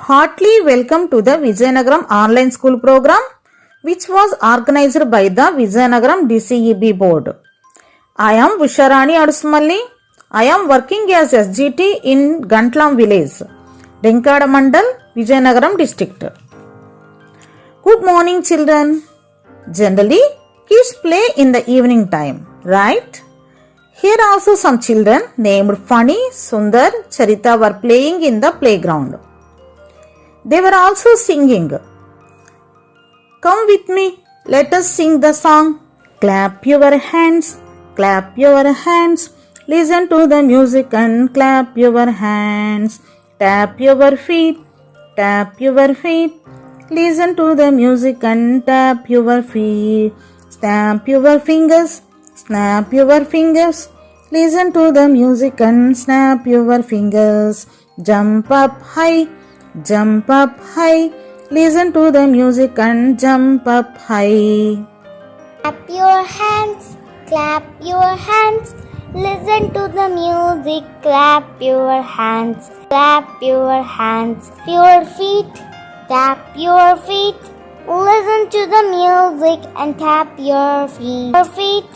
Heartily welcome to the Vijayanagaram online school program which was organized by the Vijayanagaram DCEB board. I am Visharani Adusmalli. I am working as SGT in Gantlam village, Denkada Mandal, Vijayanagaram district. Good morning children. Generally, kids play in the evening time, right? Here also some children named Fani, Sundar, Charita were playing in the playground. They were also singing. Come with me, let us sing the song. Clap your hands, clap your hands. Listen to the music and clap your hands. Tap your feet, tap your feet. Listen to the music and tap your feet. Snap your fingers, snap your fingers. Listen to the music and snap your fingers. Jump up high, jump up high. Listen to the music and jump up high. Clap your hands, clap your hands. Listen to the music, clap your hands, clap your hands. Your feet, tap your feet. Listen to the music and tap your feet. Your feet,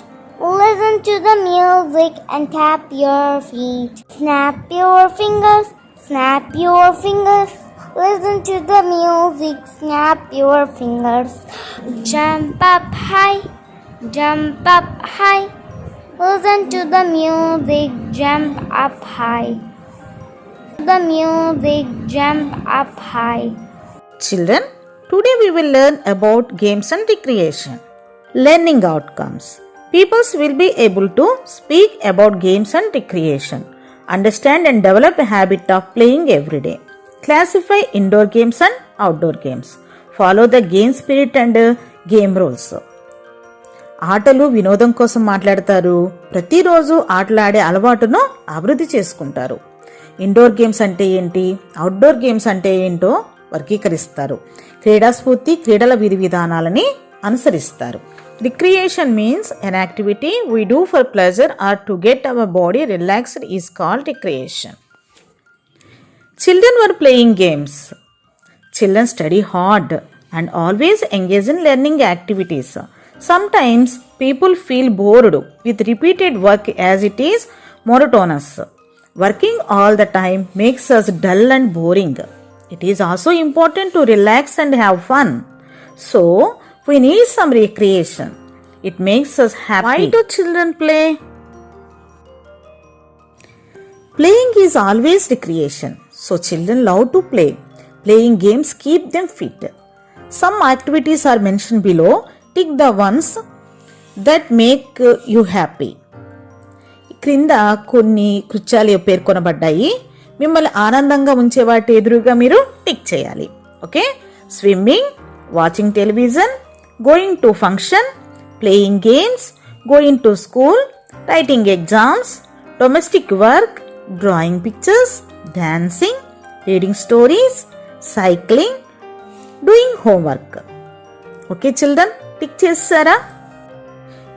listen to the music and tap your feet. Snap your fingers, snap your fingers. Listen to the music, snap your fingers. Jump up high, jump up high. Listen to the music, jump up high. The music, jump up high. Children, today we will learn about games and recreation. Learning outcomes. Pupils will be able to speak about games and recreation, understand and develop a habit of playing every day. Classify indoor games and outdoor games. Follow the game spirit and game rules. ఆటలు వినోదం కోసం మాట్లాడతారు. ప్రతిరోజు ఆటలాడే అలవాటును అభివృద్ధి చేసుకుంటారు. Indoor games అంటే ఏంటి, అవుట్డోర్ గేమ్స్ అంటే ఏంటో వర్గీకరిస్తారు. క్రీడాస్ఫూర్తి క్రీడల విధి విధానాలని అనుసరిస్తారు. Recreation means an activity we do for pleasure or to get our body relaxed is called recreation. Children were playing games. Children study hard and always engage in learning activities. Sometimes people feel bored with repeated work as it is monotonous. Working all the time makes us dull and boring. It is also important to relax and have fun. So, we need some recreation. It makes us happy. Why do children play? Playing is always recreation. So children love to play. Playing games keep them fit. Some activities are mentioned below. Tick the ones that make you happy. క్రింద కొన్ని కృత్యాలు పేర్కొనబడ్డాయి. మిమ్మల్ని ఆనందంగా ఉంచే వాటి ఎదురుగా మీరు tick చేయాలి. Okay, swimming, watching television, going to function, playing games, going to school, writing exams, domestic work, drawing pictures, dancing, reading stories, cycling, doing homework. Okay children, tick చేస్తారా?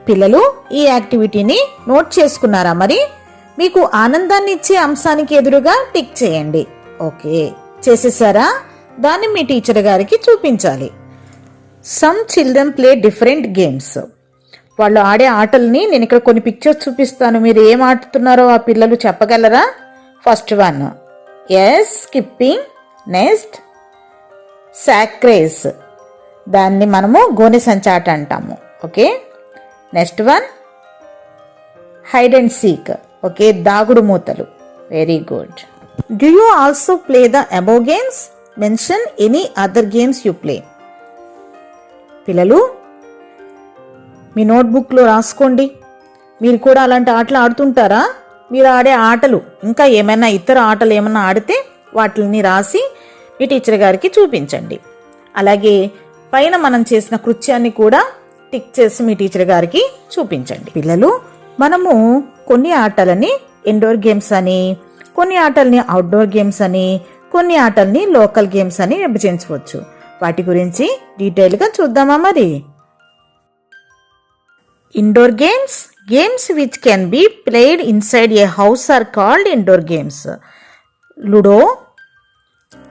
పిల్లలు ఈ యాక్టివిటీని నోట్ చేసుకున్నారా? మరి మీకు ఆనందాన్ని ఇచ్చే అంశానికి ఎదురుగా టిక్ చేయండి. ఓకే, చేసేసారా? దాన్ని మీ టీచర్ గారికి చూపించాలి. Some children play different games. వాళ్ళు ఆడే ఆటల్ని నేను ఇక్కడ కొన్ని పిక్చర్స్ చూపిస్తాను. మీరు ఏం ఆడుతున్నారో ఆ పిల్లలు చెప్పగలరా? First one is skipping, next sack race, దాన్ని మనము గోనె సంచాట అంటాము. Okay, next one hide and seek. Okay, దాగుడు మూతలు. Very good. Do you also play the above games? Mention any other games you play. పిల్లలు మీ నోట్బుక్లో రాసుకోండి. మీరు కూడా అలాంటి ఆటలు ఆడుతుంటారా? మీరు ఆడే ఆటలు ఇంకా ఏమైనా ఇతర ఆటలు ఏమైనా ఆడితే వాటిని రాసి మీ టీచర్ గారికి చూపించండి. అలాగే పైన మనం చేసిన కృత్యాన్ని కూడా టిక్ చేసి మీ టీచర్ గారికి చూపించండి. పిల్లలు, మనము కొన్ని ఆటలని ఇండోర్ గేమ్స్ అని, కొన్ని ఆటల్ని అవుట్డోర్ గేమ్స్ అని, కొన్ని ఆటల్ని లోకల్ గేమ్స్ అని విభజించవచ్చు. వాటి గురించి డీటెయిల్గా చూద్దామా? మరి indoor games, games which can be played inside a house are called indoor games. Ludo,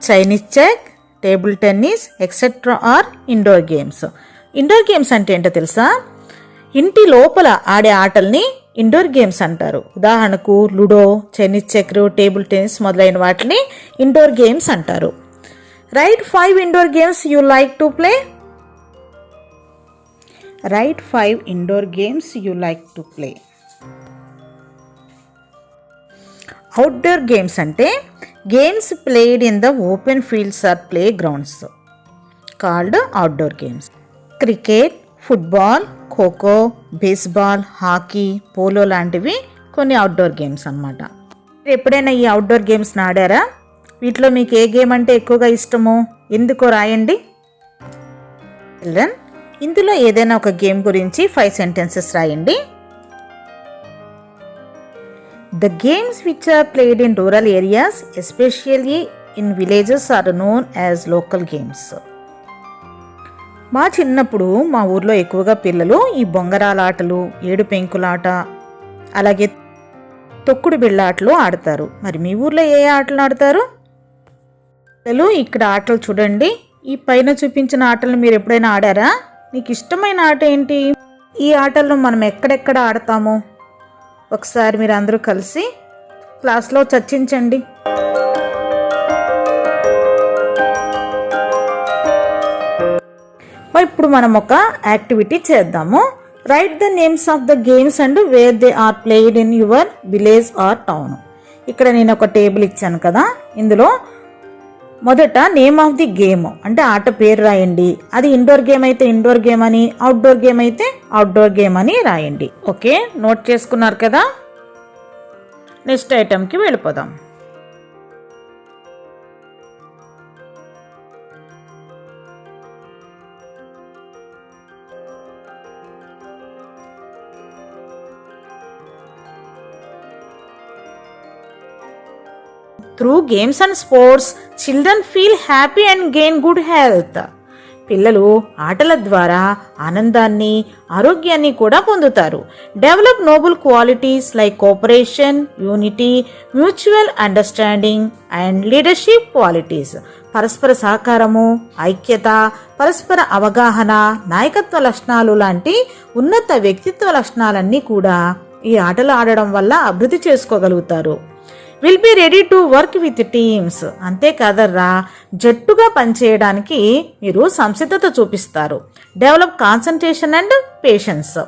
Chinese check, table tennis etcetera are indoor games. Indoor games అంటే ఏంటో తెలుసా? ఇంటి లోపల ఆడే ఆటల్ని ఇండోర్ గేమ్స్ అంటారు. ఉదాహరణకు Ludo, Chinese checkers, table tennis మొదలైన వాటిని ఇండోర్ గేమ్స్ అంటారు. Write 5 indoor games you like to play. Write 5 indoor games you like to play. Outdoor games అంటే games played in the open fields or play grounds called outdoor games. Cricket, football, kho kho, baseball, hockey, polo లాంటివి కొన్ని outdoor games అన్నమాట. ఎప్పుడైనా ఈ outdoor games ఆడారా? వీటిలో మీకు ఏ game అంటే ఎక్కువగా ఇష్టమో ఎందుకో రాయండి. చిల్డ్రన్, ఇందులో ఏదైనా ఒక గేమ్ గురించి 5 సెంటెన్సెస్ రాయండి. The games which are played in rural areas, especially in villages, are known as local games. మా చిన్నప్పుడు మా ఊర్లో ఎక్కువగా పిల్లలు ఈ బొంగరాల ఆటలు, ఏడు పెంకులాట, అలాగే తొక్కుడు బిళ్ళ ఆటలు ఆడతారు. మరి మీ ఊర్లో ఏ ఆటలు ఆడతారు? పిల్లలు, ఇక్కడ ఆటలు చూడండి. ఈ పైన చూపించిన ఆటలను మీరు ఎప్పుడైనా ఆడారా? మీకు ఇష్టమైన ఆట ఏంటి? ఈ ఆటలను మనం ఎక్కడెక్కడ ఆడతామో ఒకసారి మీరు అందరూ కలిసి క్లాస్లో చర్చించండి. ఇప్పుడు మనం ఒక యాక్టివిటీ చేద్దాము. Write the names of the games and where they are played in your village or town. ఇక్కడ నేను ఒక టేబుల్ ఇచ్చాను కదా, ఇందులో మొదట నేమ్ ఆఫ్ ది గేమ్ అంటే ఆట పేరు రాయండి. అది ఇండోర్ గేమ్ అయితే ఇండోర్ గేమ్ అని, అవుట్డోర్ గేమ్ అయితే అవుట్డోర్ గేమ్ అని రాయండి. ఓకే, నోట్ చేసుకున్నారు కదా? నెక్స్ట్ ఐటెంకి వెళ్ళిపోదాం. Through games and sports, children feel happy and gain good health. పిల్లలు ఆటల ద్వారా ఆనందాన్ని, ఆరోగ్యాన్ని కూడా పొందుతారు. Develop noble qualities like cooperation, unity, mutual understanding and leadership qualities. పరస్పర సహకారము, ఐక్యత, పరస్పర అవగాహన, నాయకత్వ లక్షణాలు లాంటి ఉన్నత వ్యక్తిత్వ లక్షణాలన్నీ కూడా ఈ ఆటలు ఆడడం వల్ల అభివృద్ధి చేసుకోగలుగుతారు. Will be ready to work with teams. అంతేకాదర్రా, జట్టుగా పనిచేయడానికి మీరు సంసిద్ధత చూపిస్తారు. Develop concentration and patience.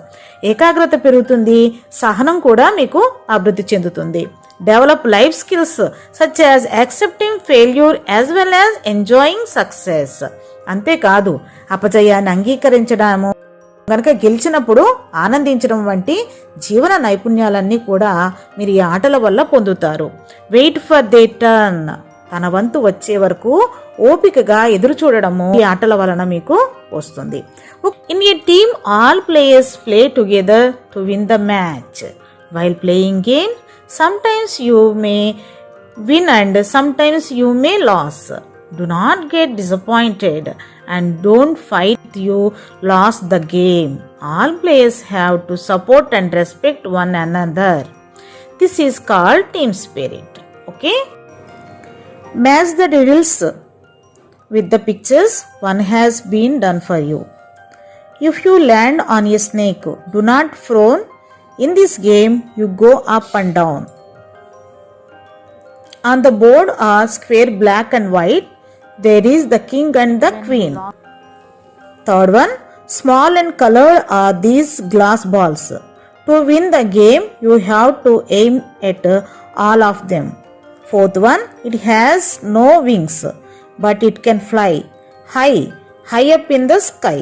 ఏకాగ్రత పెరుగుతుంది, సహనం కూడా మీకు అభివృద్ధి చెందుతుంది. Develop life skills such as accepting failure as well as enjoying success. అంతేకాదు, అపజయాన్ని అంగీకరించడము, కనుక గెలిచినప్పుడు ఆనందించడం వంటి జీవన నైపుణ్యాలన్నీ కూడా మీరు ఈ ఆటల వల్ల పొందుతారు. Wait for their turn. తన వంతు వచ్చే వరకు ఓపికగా ఎదురు చూడడము ఈ ఆటల వలన మీకు వస్తుంది. In a team all players play together to win the match. While playing game sometimes you may win and sometimes you may lose. Do not get disappointed and don't fight you lost the game. All players have to support and respect one another. This is called team spirit. Okay? Match the riddles with the pictures. One has been done for you. If you land on a snake, do not frown. In this game, you go up and down. On the board are square black and white. There is the king and the queen. Third one, small and colored are these glass balls. To win the game, you have to aim at all of them. Fourth one, it has no wings, but it can fly high up in the sky.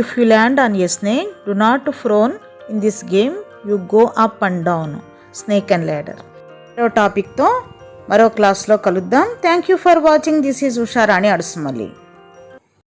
If you land on a snake, do not frown. In this game, you go up and down. Snake and ladder. మరో టాపిక్తో మరో క్లాస్లో కలుద్దాం. Thank you for watching. This is Usha Rani Adusumalli.